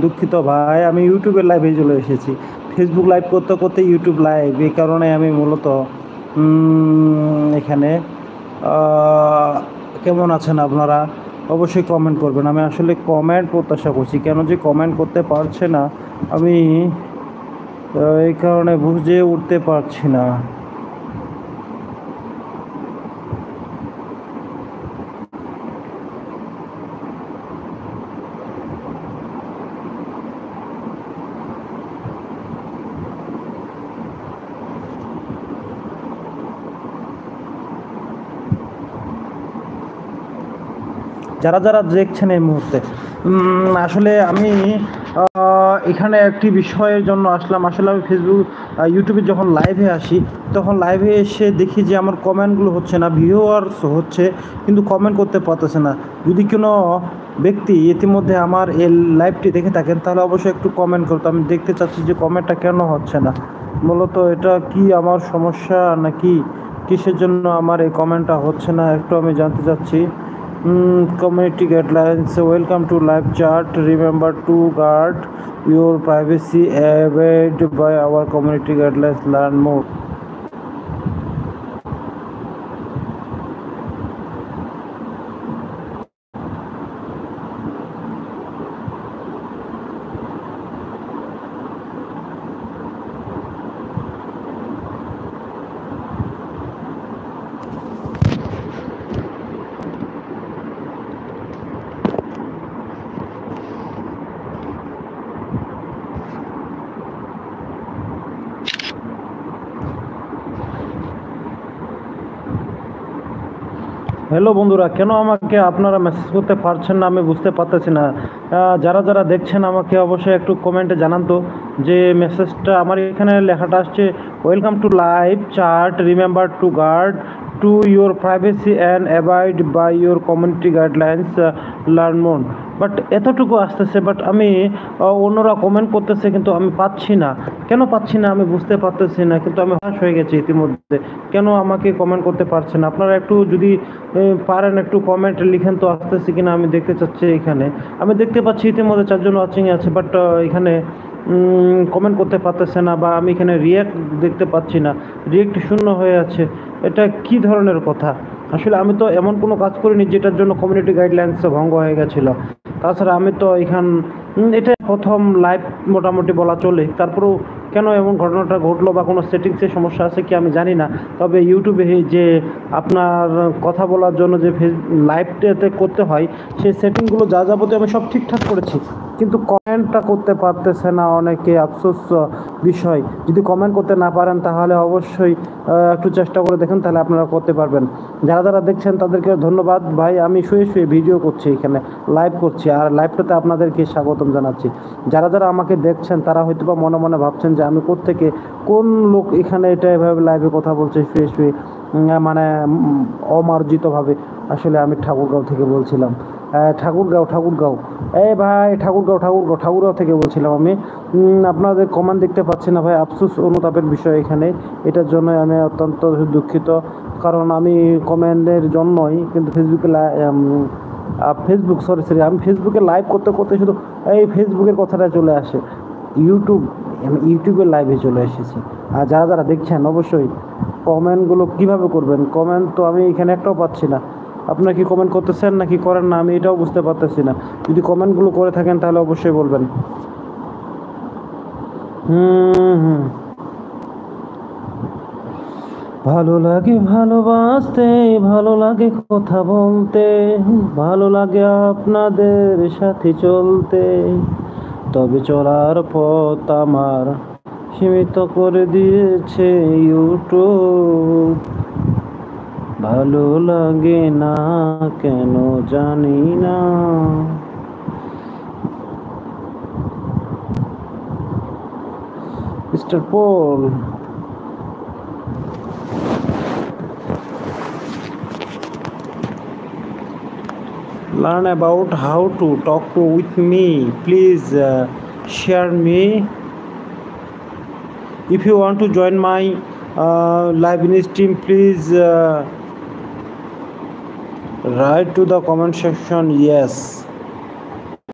দুঃখিত ভাই, আমি ইউটিউবের লাইভে চলে এসেছি। ফেসবুক লাইভ করতে করতে ইউটিউব লাইভ, এই কারণে আমি মূলত এখানে কেমন আছেন আপনারা? অবশ্যই কমেন্ট করবেন। আমি আসলে কমেন্ট প্রত্যাশা করছি, কেন যে কমেন্ট করতে পারছে না আমি এই কারণে বুঝে উঠতে পারছি না। যারা যারা দেখছেন এই মুহূর্তে, আসলে আমি এখানে একটি বিষয়ের জন্য আসলাম। আসলে আমি ফেসবুক ইউটিউবে যখন লাইভে আসি, তখন লাইভে এসে দেখি যে আমার কমেন্টগুলো হচ্ছে না, ভিউয়ার্স হচ্ছে কিন্তু কমেন্ট করতে পারতেছে না। যদি কোনো ব্যক্তি ইতিমধ্যে আমার এই লাইভটি দেখে থাকেন তাহলে অবশ্যই একটু কমেন্ট করতো। আমি দেখতে চাচ্ছি যে কমেন্টটা কেন হচ্ছে না, মূলত এটা কি আমার সমস্যা নাকি কিসের জন্য আমার এই কমেন্টটা হচ্ছে না, একটু আমি জানতে চাচ্ছি। Community guidelines. Welcome to live chat. Remember to guard your privacy. Abide by our community guidelines. Learn more. Hello বন্ধুরা, কেন আমাকে আপনারা মেসেজ করতে পারছেন না আমি বুঝতে পারতেছি না। যারা যারা দেখছেন আমাকে অবশ্যই একটু কমেন্টে জানান তো যে মেসেজটা আমার এখানে লেখাটা আসছে, welcome to live chat, remember to guard to your privacy and avoid by your community guidelines, learn more. But এতটুকু আসতেছে, বাট আমি অন্যরা কমেন্ট করতেছে কিন্তু আমি পাচ্ছি না। কেন পাচ্ছি না আমি বুঝতে পারতেছি না, কিন্তু আমি হতাশ হয়ে গেছি ইতিমধ্যে। কেন আমাকে কমেন্ট করতে পারছেন? আপনারা একটু যদি পারেন একটু কমেন্ট লিখেন তো আসতেছে কিনা আমি দেখতে চাচ্ছি। এখানে আমি দেখতে পাচ্ছি ইতিমধ্যে 4 জন ওয়াচিং আছে, বাট এখানে কমেন্ট করতে পারতেছে না, বা আমি এখানে রিয়্যাক্ট দেখতে পাচ্ছি না, রিয়্যাক্ট শূন্য হয়ে আছে। এটা কি ধরনের কথা? আসলে আমি তো এমন কোনো কাজ করিনি যেটার জন্য কমিউনিটি গাইডলাইন্স ভঙ্গ হয়ে গেছিলো। তাছাড়া আমি তো এটা প্রথম লাইভ মোটামুটি বলা চলে। তারপরেও কেন এমন ঘটনাটা ঘটলো বা কোনো সেটিংসের সমস্যা আছে কি আমি জানি না। তবে ইউটিউবে যে আপনার কথা বলার জন্য যে লাইভটাতে করতে হয় সেই সেটিংগুলো যা যাবতীয় আমি সব ঠিকঠাক করেছি, কিন্তু কমেন্টটা করতে পারতেছে না অনেকে। আফসোস বিষয়। যদি কমেন্ট করতে না পারেন তাহলে অবশ্যই একটু চেষ্টা করে দেখেন, তাহলে আপনারা করতে পারবেন। যারা যারা দেখছেন তাদেরকে ধন্যবাদ ভাই। আমি শুয়ে শুয়ে ভিডিও করছি, এখানে লাইভ করছি, আর লাইভটাতে আপনাদেরকে স্বাগতম জানাচ্ছি। যারা যারা আমাকে দেখছেন তারা হয়তো বা মনে মনে ভাবছেন যে আমি কোত্থেকে, কোন লোক এখানে এটা এভাবে লাইভে কথা বলছে শুয়ে শুয়ে, মানে অমার্জিতভাবে। আসলে আমি ঠাকুরগাঁও থেকে বলছিলাম। ঠাকুরগাঁও ভাই, ঠাকুরগাঁও থেকে বলছিলাম আমি। আপনাদের কমেন্ট দেখতে পাচ্ছি না ভাই, আফসোস অনুতাপের বিষয় এখানে। এটার জন্য আমি অত্যন্ত দুঃখিত, কারণ আমি কমেন্টের জন্যই কিন্তু আমি ফেসবুকে লাইভ করতে করতে শুধু এই ফেসবুকের কথাটা চলে আসে। আমি ইউটিউবের লাইভে চলে এসেছি। আর যারা যারা দেখছেন অবশ্যই কমেন্টগুলো কীভাবে করবেন? কমেন্ট তো আমি এখানে একটাও পাচ্ছি না। আপনারা কি কমেন্ট করতেছেন নাকি করেন না আমি এটাও বুঝতে পারতেছি না। যদি কমেন্টগুলো করে থাকেন তাহলে অবশ্যই বলবেন। ভালো লাগে ভালোবাসতে, ভালো লাগে কথা বলতে, ভালো লাগে আপনাদের সাথে চলতে, তবে চলার পথ আমার সীমিত করে দিয়েছে ইউটিউব। ভালো লাগে না কেন জানি না। Mister Paul, learn about how to talk with me. Please share me. If you want to join my live in stream, please write to the comment section yes.